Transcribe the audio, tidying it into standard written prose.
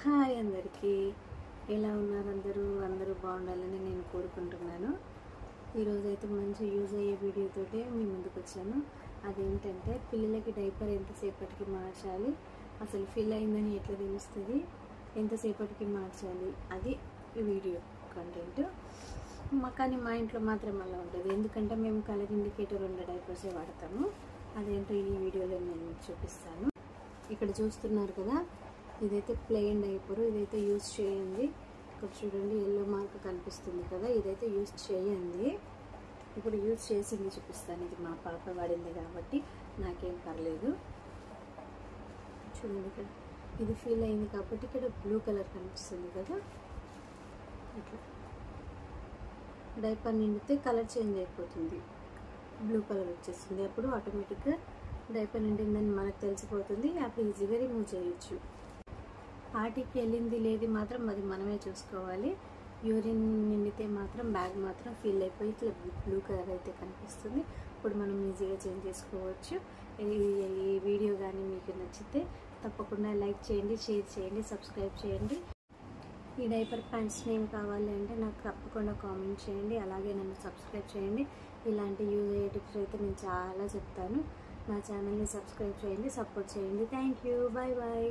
Hi అందరికీ, ఎలా ఉన్నారు? అందరూ బాగుండాలని నేను కోరుకుంటున్నాను. ఈరోజైతే మంచి యూజ్ అయ్యే వీడియోతోటే మీ ముందుకు వచ్చాను. అదేంటంటే పిల్లలకి డైపర్ ఎంతసేపటికి మార్చాలి, అసలు ఫిల్ అయిందని ఎట్లా తెలుస్తుంది, ఎంతసేపటికి మార్చాలి, అది వీడియో కంటెంట్. కానీ మా ఇంట్లో మాత్రం అలా ఉంటుంది, ఎందుకంటే మేము కలర్ ఇండికేటర్ ఉన్న డైపర్సే వాడతాము. అదేంటో ఈ వీడియోలో నేను మీకు చూపిస్తాను. ఇక్కడ చూస్తున్నారు కదా, ఇదైతే ప్లెయిన్ డైపర్, ఇదైతే యూజ్ చేయండి. ఇక్కడ చూడండి ఎల్లో మార్క్ కనిపిస్తుంది కదా, ఇదైతే యూజ్ చేయండి. ఇప్పుడు యూజ్ చేసింది చూపిస్తాను. ఇది మా పాప వాడింది కాబట్టి నాకేం పర్లేదు. చూడండి ఇక్కడ ఇది ఫీల్ అయింది కాబట్టి ఇక్కడ బ్లూ కలర్ కనిపిస్తుంది కదా. ఇట్లా డైపర్ నిండితే కలర్ చేంజ్ అయిపోతుంది, బ్లూ కలర్ వచ్చేస్తుంది. అప్పుడు ఆటోమేటిక్గా డైపర్ నిండిందని మనకు తెలిసిపోతుంది. అప్పుడు ఈజీగా రిమూవ్ చేయొచ్చు. పార్టీకి వెళ్ళింది లేదు మాత్రం అది మనమే చూసుకోవాలి. యూరిన్ నిండితే మాత్రం బ్యాగ్ మాత్రం ఫిల్ అయిపోయి ఇట్లా బ్లూ కలర్ అయితే కనిపిస్తుంది. ఇప్పుడు మనం ఈజీగా చేంజ్ చేసుకోవచ్చు. ఈ వీడియో కానీ మీకు నచ్చితే తప్పకుండా లైక్ చేయండి, షేర్ చేయండి, సబ్స్క్రైబ్ చేయండి. ఈ డైపర్ ప్యాంట్స్ నేమ్ కావాలి అంటే నాకు తప్పకుండా కామెంట్ చేయండి. అలాగే నన్ను సబ్స్క్రైబ్ చేయండి. ఇలాంటి యూజ్ అయ్యే టిప్స్ అయితే నేను చాలా చెప్తాను. నా ఛానల్ని సబ్స్క్రైబ్ చేయండి, సపోర్ట్ చేయండి. Thank you, bye bye.